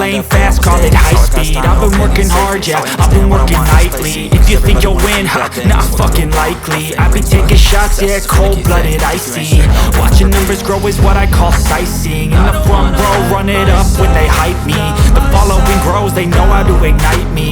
ain't fast, call it high speed. I've been working hard, yeah, I've been working nightly. If you think you'll win, not fucking likely. I be taking shots, yeah, cold-blooded, icy. Watching numbers grow is what I call sightseeing. In the front row, run it up when they hype me. The following grows, they know how to ignite me.